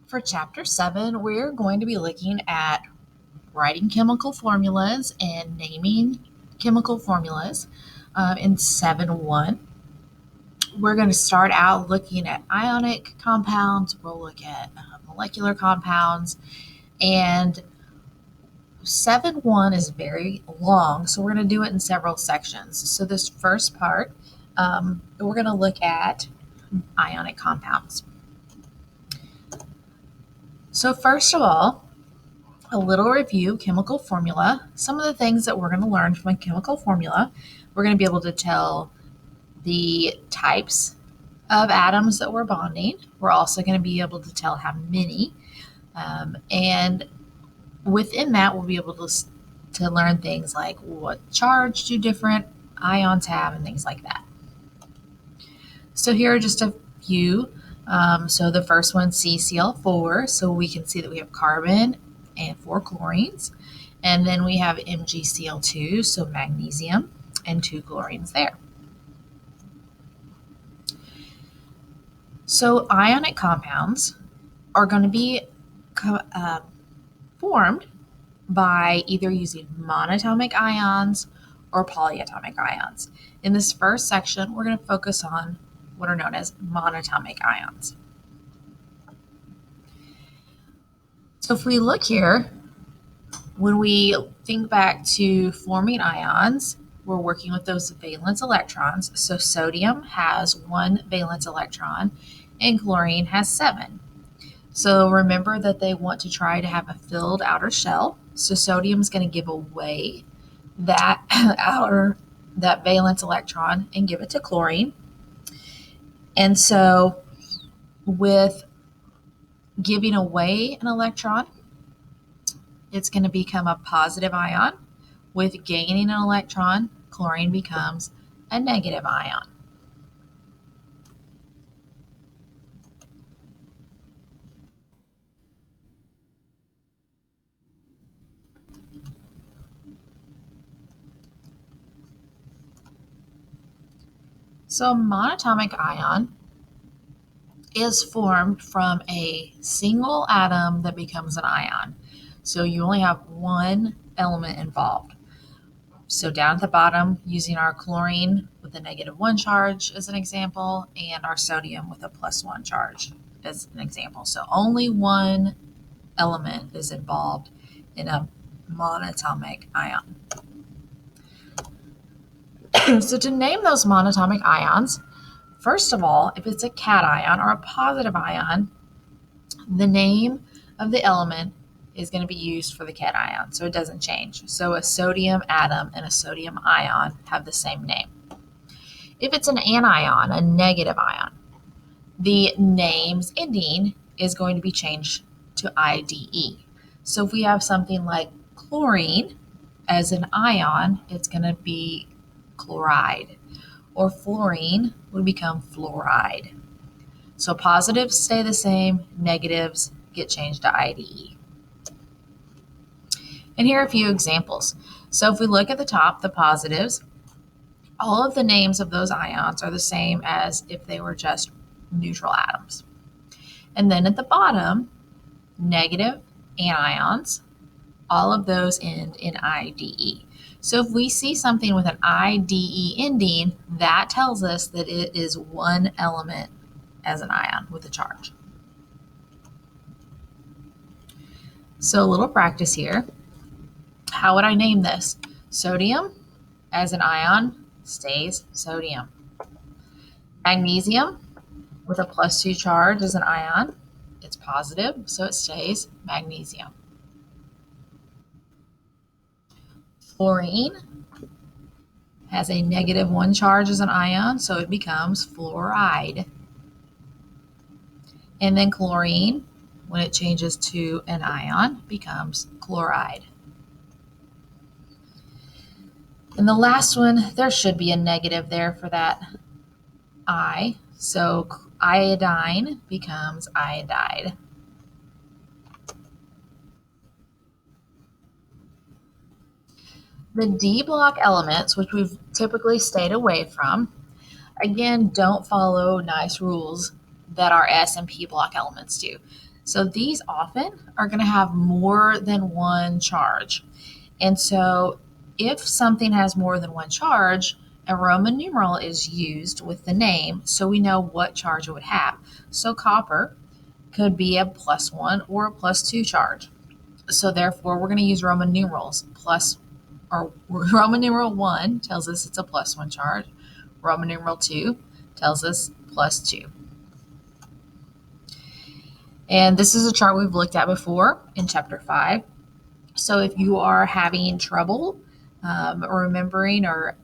For Chapter 7, we're going to be looking at writing chemical formulas and naming chemical formulas. In 7.1, we're going to start out looking at ionic compounds. We'll look at molecular compounds. And 7.1 is very long, so we're going to do it in several sections. So this first part, we're going to look at ionic compounds. So first of all, a little review, chemical formula. Some of the things that we're going to learn from a chemical formula, we're going to be able to tell the types of atoms that we're bonding. We're also going to be able to tell how many. And within that, we'll be able to learn things like what charge do different ions have and things like that. So here are just a few. So the first one, CCl4. So we can see that we have carbon and 4 chlorines. And then we have MgCl2, so magnesium, and 2 chlorines there. So ionic compounds are going to be formed by either using monatomic ions or polyatomic ions. In this first section, we're going to focus on what are known as monatomic ions. So if we look here, when we think back to forming ions, we're working with those valence electrons. So sodium has 1 valence electron and chlorine has 7. So remember that they want to try to have a filled outer shell. So sodium is going to give away that valence electron and give it to chlorine. And so with giving away an electron, it's going to become a positive ion. With gaining an electron, chlorine becomes a negative ion. So a monatomic ion is formed from a single atom that becomes an ion. So you only have one element involved. So down at the bottom, using our chlorine with a -1 charge as an example, and our sodium with a +1 charge as an example. So only one element is involved in a monatomic ion. So to name those monatomic ions, first of all, if it's a cation or a positive ion, the name of the element is going to be used for the cation, so it doesn't change. So a sodium atom and a sodium ion have the same name. If it's an anion, a negative ion, the name's ending is going to be changed to IDE. So if we have something like chlorine as an ion, it's going to be chloride, or fluorine would become fluoride. So positives stay the same, negatives get changed to IDE. And here are a few examples. So if we look at the top, the positives, all of the names of those ions are the same as if they were just neutral atoms. And then at the bottom, negative anions, all of those end in IDE. So if we see something with an IDE ending, that tells us that it is one element as an ion with a charge. So a little practice here. How would I name this? Sodium as an ion stays sodium. Magnesium with a +2 charge as an ion, it's positive, so it stays magnesium. Fluorine has a -1 charge as an ion, so it becomes fluoride. And then chlorine, when it changes to an ion, becomes chloride. And the last one, there should be a negative there for that I. So iodine becomes iodide. The D block elements, which we've typically stayed away from, again, don't follow nice rules that our S and P block elements do. So these often are going to have more than one charge. And so if something has more than one charge, a Roman numeral is used with the name so we know what charge it would have. So copper could be a +1 or a +2 charge. So therefore, we're going to use Roman numerals. Roman numeral 1 tells us it's a +1 charge. Roman numeral 2 tells us +2. And this is a chart we've looked at before in chapter 5. So if you are having trouble remembering or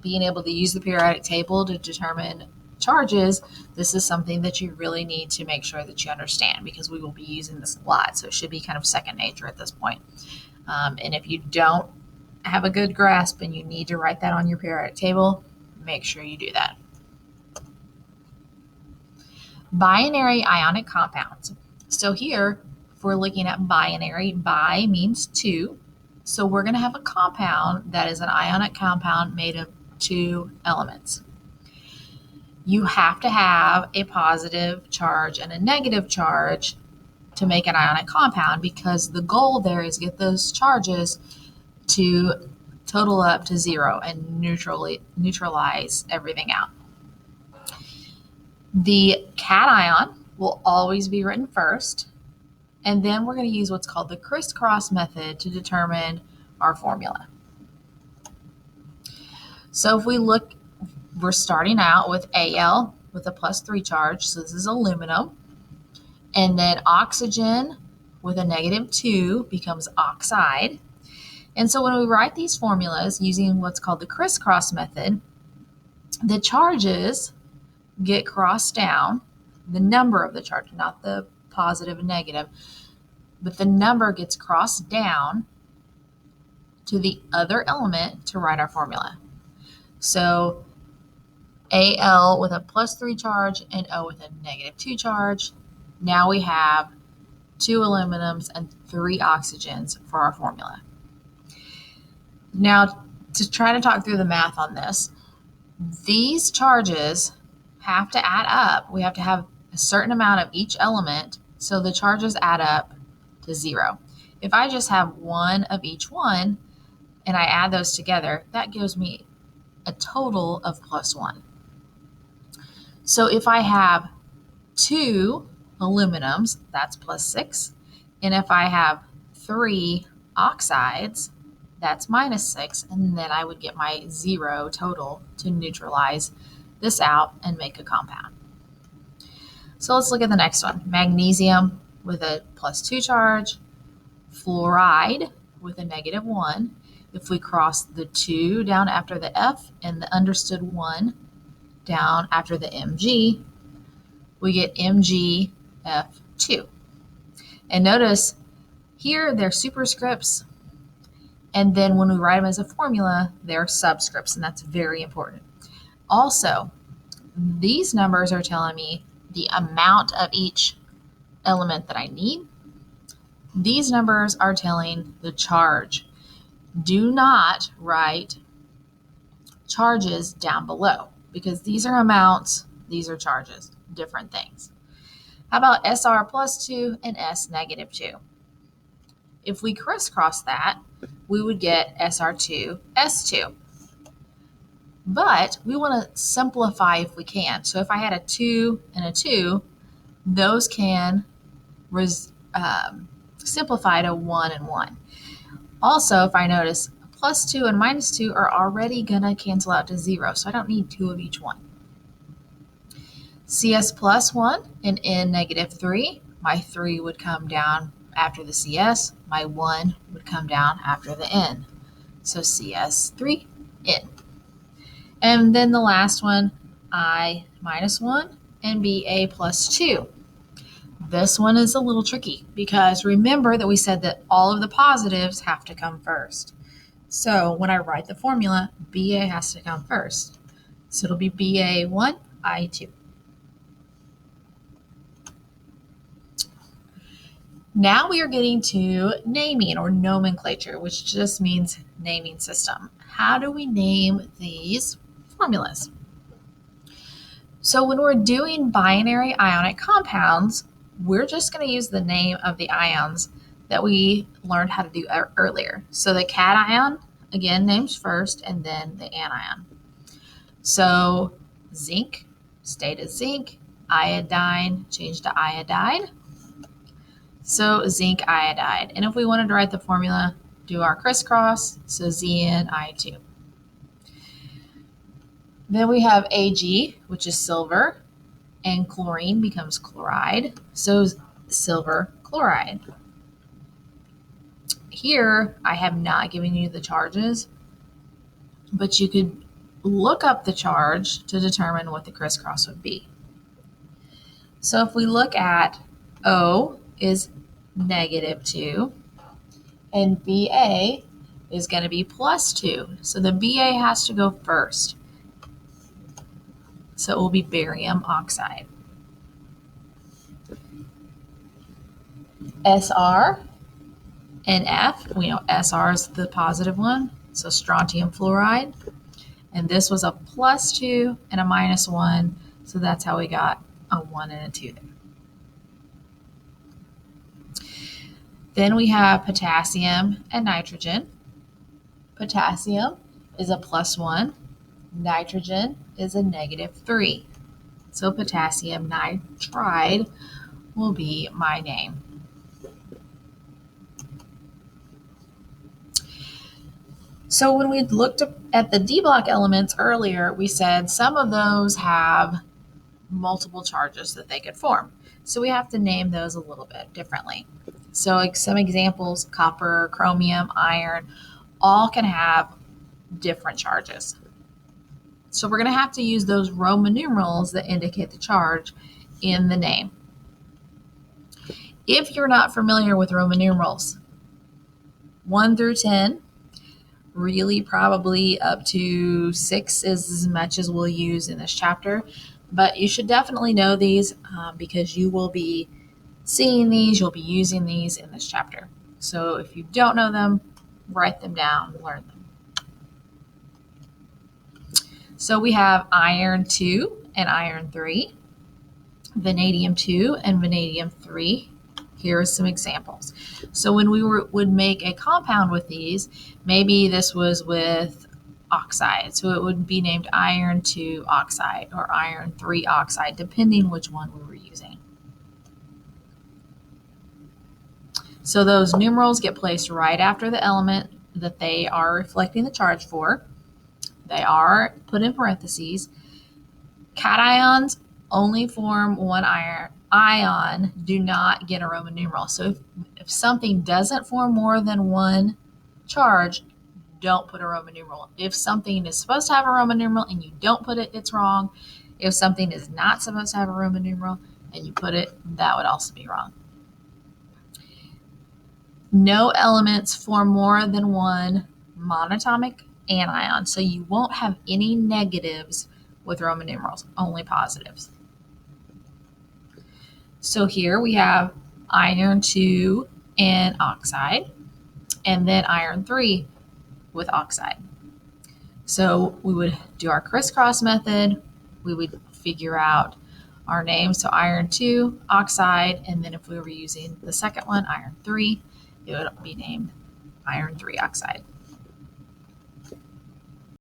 being able to use the periodic table to determine charges, this is something that you really need to make sure that you understand, because we will be using this a lot. So it should be kind of second nature at this point. And if you don't have a good grasp and you need to write that on your periodic table, make sure you do that. Binary ionic compounds. So here, if we're looking at binary, bi means 2. So we're going to have a compound that is an ionic compound made of 2 elements. You have to have a positive charge and a negative charge to make an ionic compound, because the goal there is get those charges to total up to 0 and neutralize everything out. The cation will always be written first, and then we're going to use what's called the crisscross method to determine our formula. So if we look, we're starting out with Al with a +3 charge, so this is aluminum, and then oxygen with a -2 becomes oxide. And so when we write these formulas using what's called the crisscross method, the charges get crossed down, the number of the charge, not the positive and negative, but the number gets crossed down to the other element to write our formula. So Al with a +3 charge and O with a -2 charge. Now we have 2 aluminums and 3 oxygens for our formula. Now, to try to talk through the math on this, these charges have to add up. We have to have a certain amount of each element so the charges add up to 0. If I just have 1 of each one and I add those together, that gives me a total of +1. So if I have 2 aluminums, that's +6. And if I have 3 oxides, that's -6. And then I would get my 0 total to neutralize this out and make a compound. So let's look at the next one. Magnesium with a +2 charge, fluoride with a -1. If we cross the 2 down after the F and the understood 1 down after the Mg, we get MgF2. And notice here they're superscripts, and then when we write them as a formula, they're subscripts, and that's very important. Also, these numbers are telling me the amount of each element that I need. These numbers are telling the charge. Do not write charges down below, because these are amounts, these are charges, different things. How about Sr +2 and S -2? If we crisscross that, we would get Sr2, S2. But we want to simplify if we can. So if I had a 2 and a 2, those can simplify to 1 and 1. Also, if I notice, +2 and -2 are already going to cancel out to 0, so I don't need 2 of each one. CS +1 and N -3, my 3 would come down after the CS, my 1 would come down after the N. So CS3, N. And then the last one, I -1 and BA +2. This one is a little tricky, because remember that we said that all of the positives have to come first. So when I write the formula, BA has to come first. So it'll be BA1, I2. Now we are getting to naming, or nomenclature, which just means naming system. How do we name these formulas? So when we're doing binary ionic compounds, we're just going to use the name of the ions that we learned how to do earlier. So the cation, again, names first, and then the anion. So zinc, stayed as zinc. Iodine, changed to iodide. So zinc iodide. And if we wanted to write the formula, do our crisscross, so ZnI2. Then we have Ag, which is silver, and chlorine becomes chloride, so silver chloride. Here, I have not given you the charges, but you could look up the charge to determine what the crisscross would be. So if we look at O is -2, and Ba is going to be +2. So the Ba has to go first. So it will be barium oxide. Sr and F, we know Sr is the positive one, so strontium fluoride. And this was a +2 and a -1, so that's how we got a 1 and a 2 there. Then we have potassium and nitrogen. Potassium is a +1. Nitrogen is a -3. So potassium nitride will be my name. So when we looked at the D block elements earlier, we said some of those have multiple charges that they could form. So we have to name those a little bit differently. So like some examples, copper, chromium, iron, all can have different charges. So we're going to have to use those Roman numerals that indicate the charge in the name. If you're not familiar with Roman numerals, 1 through 10, really probably up to 6 is as much as we'll use in this chapter, but you should definitely know these because you will be seeing these, you'll be using these in this chapter. So if you don't know them, write them down, learn them. So we have iron 2 and iron 3, vanadium 2 and vanadium 3. Here are some examples. So when we would make a compound with these, maybe this was with oxide. So it would be named iron 2 oxide or iron 3 oxide, depending which one we were using. So those numerals get placed right after the element that they are reflecting the charge for. They are put in parentheses. Cations only form one ion, do not get a Roman numeral. So if something doesn't form more than one charge, don't put a Roman numeral. If something is supposed to have a Roman numeral and you don't put it, it's wrong. If something is not supposed to have a Roman numeral and you put it, that would also be wrong. No elements form more than one monatomic anion, so you won't have any negatives with Roman numerals, only positives. So here we have iron 2 and oxide, and then iron 3 with oxide. So we would do our crisscross method. We would figure out our name. So iron 2 oxide, and then if we were using the second one, iron 3, it would be named iron 3 oxide.